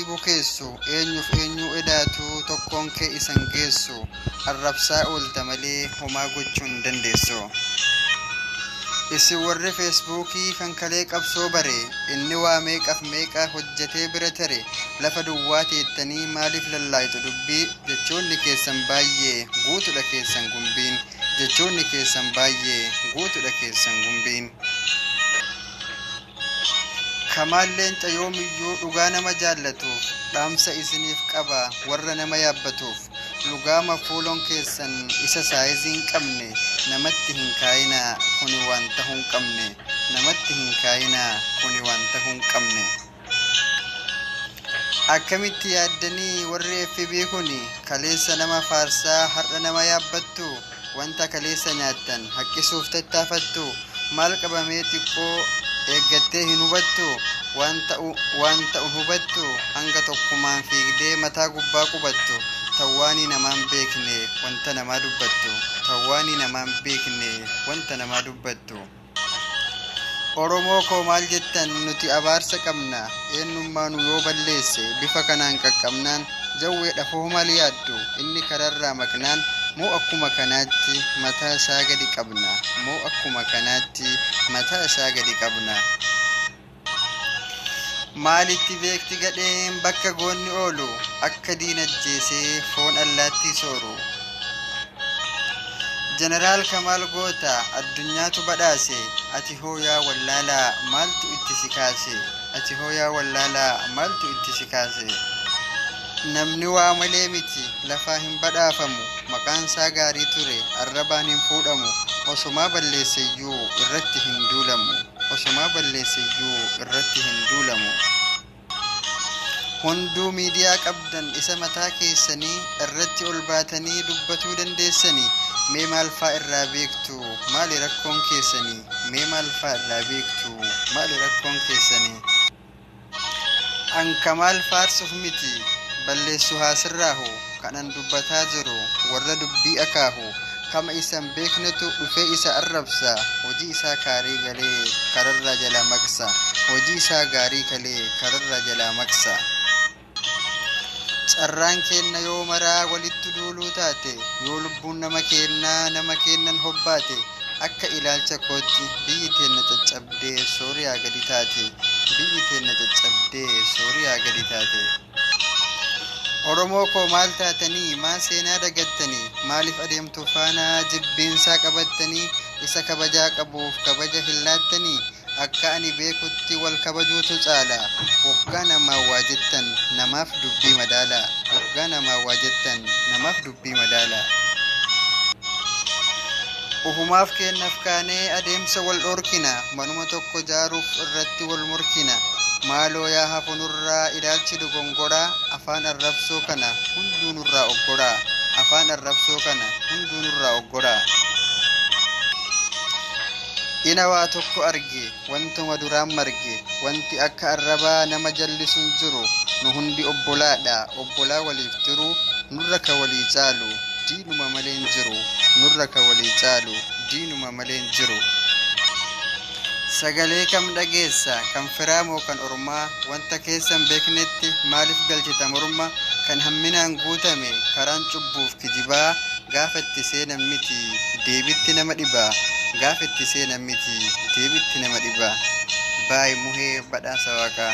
bukeessu eenyu edaatu tokkoon kee isan geessu arrabsaa oolta malee homaa gochuu hin dandeessu. Isin warri feesbuukii kan kalee qabsoo bare inni waa meeqa hojjetee bira tare lafa duwwaa teettanii maaliif lallaayitu dubbii jechoonni keessan baay'ee guutudha keessan gumbiin jechoonni keessan baay'ee guutudha keessan gumbiin. Kamaalleen cayoomiyyuu dhugaa nama jaallatuuf dhaamsa isiniif qaba warra nama yaabbatuuf lugaama fuulon keessan isa saayizii hin qabne namatti hin kaayinaa kuni waan ta'uu hin qabne namatti hin kaayinaa kuni waan ta'uu hin qabne. Akkamitti yaaddanii warri FB kuni kaleessa nama faarsaa har'a nama yaabbattu wanta kaleessa nyaattan haqqisuuf tattaafattu maal qabamee xiqqoo eeggattee hin hubattu waan ta'u hubattu hanga tokkumaan fiigdee mataa gubbaa qubattu tawwaanii namaan beekne wanta namaa dubbattu tawwaanii namaan beekne wanta namaa dubbattu. Oromoo koo maal jettan nuti abaarsa qabna eenyummaa nu yoo balleesse bifa kanaan qaqqabnaan jawweedha foo maal yaaddu inni kararraa maqnaan moo akkuma kanaatti mataa isaa gadi qabna moo akkuma kanaatti mataa isaa gadi qabna. Maalitti beekti gadheen bakka goonni oolu akka diinajjeesee foon allaattii sooru. Jeneraal Kamaal Goota addunyaatu badhaase ati hoo yaa wallaalaa maaltu itti si kaase ati hoo yaa wallaalaa maaltu itti si kaase. Namni waa malee miti lafaa hin badhaafamu maqaan isaa gaarii ture arrabaan hin fuudhamu osumaa balleesseyyuu irratti hin duulamu osumaa balleesseyyuu irratti hin duulamu. Hunduu miidiyaa qabdan isa mataa keessanii irratti ol baatanii dubbatuu dandeessanii mee maal faa irraa beektu maali rakkoon keessanii mee maal faa irraa beektu maali rakkoon keessanii. Anka maal faarsuuf miti balleessu haasirraahu kanan dubbataa jiru warra dubbii akaahu kama isan beeknetu dhufee isa arrabsa hojii isaa gaarii galee kararra jala maqsa hojii isaa gaarii galee kararra jala maqsa. Carraan kenna yoo maraa walitti duuluu taate yoo lubbuun nama kennan hobbaate akka ilaalcha kootti biyyi teenna caccabdee sooriyaa gadi taate biyyi teenna caccabdee sooriyaa gadi taate. Oromoo koo maal taatanii maa seenaa dagattanii maaliif adeemtu faana jibbiinsaa qabattanii isa kabajaa qabuuf kabaja hin laattanii akka ani beekutti wal kabajuutu caala waggaa namaa waa jettan namaaf dubbii madaala waggaa namaa waa jettan namaaf dubbii madaala. Ufumaaf kennaaf kaanee adeemsa wal dhorkina manuma tokko jaaruuf irratti wal morkina maaloo yaa hafunurraa ilaalchi dogongoraa afaan arrabsoo kana hunduu nurraa oggoraa afaan arrabsoo kana hunduu nurraa oggoraa. Ina waa tokko arge wantuma duraan marge wanti akka arrabaa nama jallisuun jiru nu hundi obbolaadha obbolaa waliif jiru nurra ka walii caalu diinuma malee hin jiru nurra ka walii caalu diinuma malee hin jiru. Sagalee kam dhageessa kan firaa moo kan ormaa wanta keessan beeknetti maaliif galchita morma kan hamminaan guutame karaan cubbuuf kijibaa gaafa itti seenan miti deebitti nama dhibaa gaafa itti seenan miti deebitti nama dhibaa. Baay muhee badhaasa waaqaa.